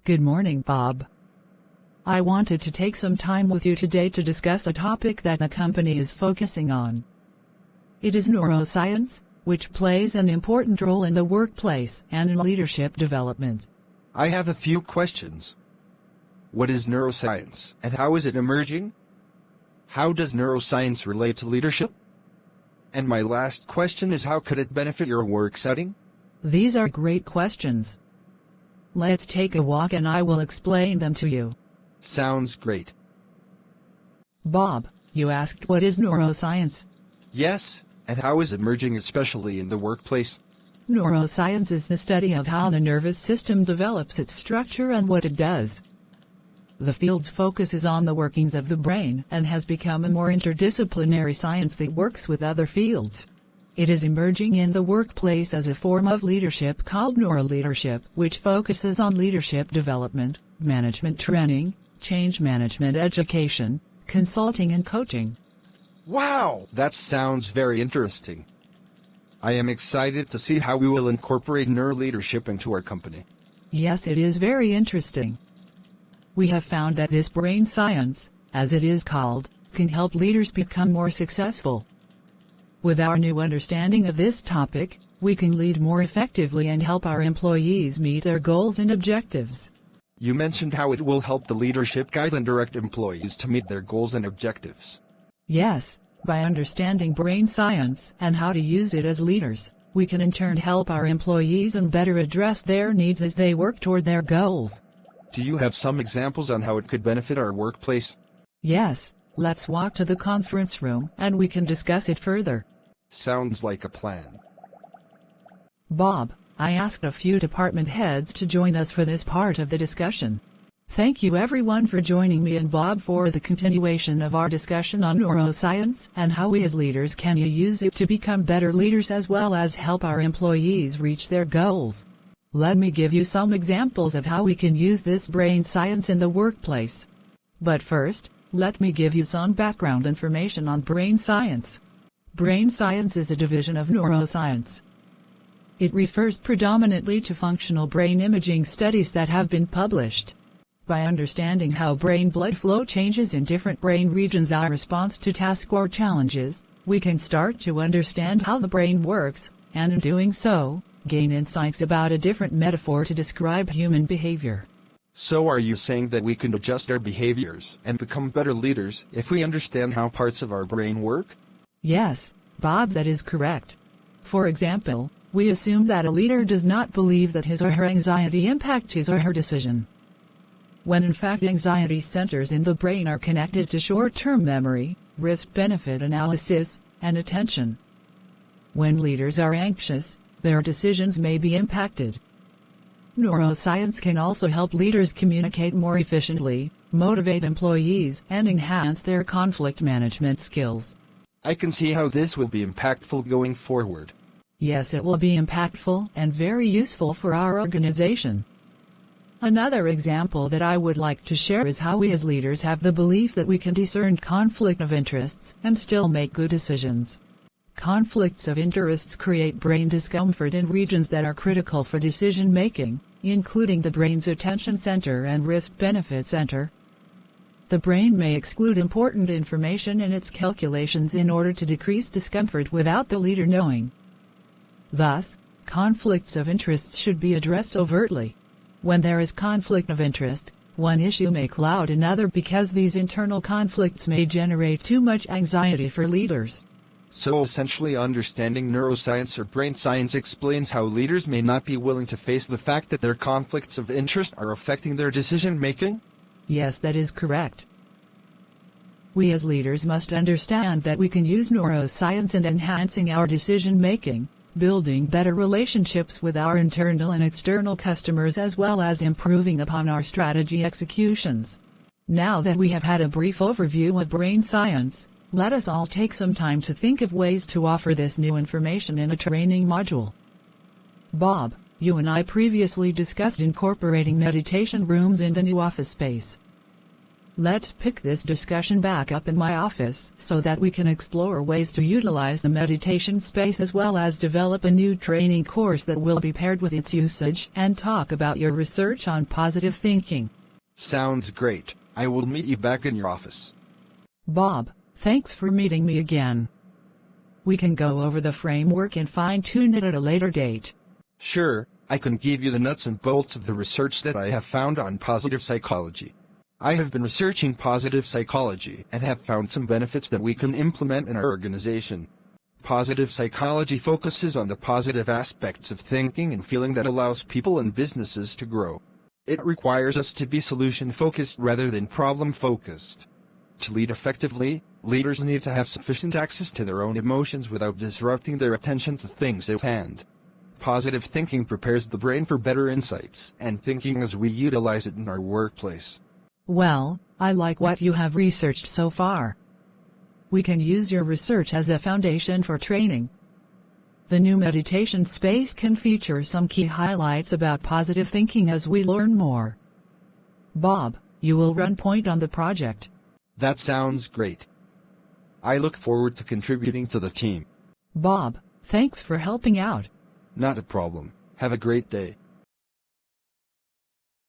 Good morning, Bob. I wanted to take some time with you today to discuss a topic that the company is focusing on. It is neuroscience, which plays an important role in the workplace and in leadership development. I have a few questions. What is neuroscience, and how is it emerging? How does neuroscience relate to leadership? And my last question is, how could it benefit your work setting? These are great questions. Let's take a walk and I will explain them to you. Sounds great. Bob, you asked what is neuroscience? Yes, and how is it emerging, especially in the workplace? Neuroscience is the study of how the nervous system develops its structure and what it does. The field's focus is on the workings of the brain and has become a more interdisciplinary science that works with other fields. It is emerging in the workplace as a form of leadership called neuroleadership, which focuses on leadership development, management training, change management education, consulting and coaching. Wow, that sounds very interesting. I am excited to see how we will incorporate neuroleadership into our company. Yes, it is very interesting. We have found that this brain science, as it is called, can help leaders become more successful. With our new understanding of this topic, we can lead more effectively and help our employees meet their goals and objectives. You mentioned how it will help the leadership guide and direct employees to meet their goals and objectives. Yes, by understanding brain science and how to use it as leaders, we can in turn help our employees and better address their needs as they work toward their goals. Do you have some examples on how it could benefit our workplace? Yes, let's walk to the conference room and we can discuss it further. Sounds like a plan. Bob, I asked a few department heads to join us for this part of the discussion. Thank you everyone for joining me and Bob for the continuation of our discussion on neuroscience and how we as leaders can use it to become better leaders as well as help our employees reach their goals. Let me give you some examples of how we can use this brain science in the workplace. But first, let me give you some background information on brain science. Brain science is a division of neuroscience. It refers predominantly to functional brain imaging studies that have been published. By understanding how brain blood flow changes in different brain regions our response to tasks or challenges, we can start to understand how the brain works, and in doing so, gain insights about a different metaphor to describe human behavior. So are you saying that we can adjust our behaviors and become better leaders if we understand how parts of our brain work? Yes, Bob, that is correct. For example, we assume that a leader does not believe that his or her anxiety impacts his or her decision, when in fact anxiety centers in the brain are connected to short-term memory, risk-benefit analysis, and attention. When leaders are anxious, their decisions may be impacted. Neuroscience can also help leaders communicate more efficiently, motivate employees, and enhance their conflict management skills. I can see how this will be impactful going forward. Yes, it will be impactful and very useful for our organization. Another example that I would like to share is how we as leaders have the belief that we can discern conflict of interests and still make good decisions. Conflicts of interests create brain discomfort in regions that are critical for decision making, including the brain's attention center and risk-benefit center. The brain may exclude important information in its calculations in order to decrease discomfort without the leader knowing. Thus, conflicts of interests should be addressed overtly. When there is conflict of interest, one issue may cloud another because these internal conflicts may generate too much anxiety for leaders. So essentially understanding neuroscience or brain science explains how leaders may not be willing to face the fact that their conflicts of interest are affecting their decision making? Yes, that is correct. We as leaders must understand that we can use neuroscience in enhancing our decision making, building better relationships with our internal and external customers as well as improving upon our strategy executions. Now that we have had a brief overview of brain science, let us all take some time to think of ways to offer this new information in a training module. Bob, you and I previously discussed incorporating meditation rooms in the new office space. Let's pick this discussion back up in my office so that we can explore ways to utilize the meditation space as well as develop a new training course that will be paired with its usage and talk about your research on positive thinking. Sounds great. I will meet you back in your office. Bob, thanks for meeting me again. We can go over the framework and fine-tune it at a later date. Sure, I can give you the nuts and bolts of the research that I have found on positive psychology. I have been researching positive psychology and have found some benefits that we can implement in our organization. Positive psychology focuses on the positive aspects of thinking and feeling that allows people and businesses to grow. It requires us to be solution-focused rather than problem-focused. To lead effectively, leaders need to have sufficient access to their own emotions without disrupting their attention to things at hand. Positive thinking prepares the brain for better insights and thinking as we utilize it in our workplace. Well, I like what you have researched so far. We can use your research as a foundation for training. The new meditation space can feature some key highlights about positive thinking as we learn more. Bob, you will run point on the project. That sounds great. I look forward to contributing to the team. Bob, thanks for helping out. Not a problem. Have a great day.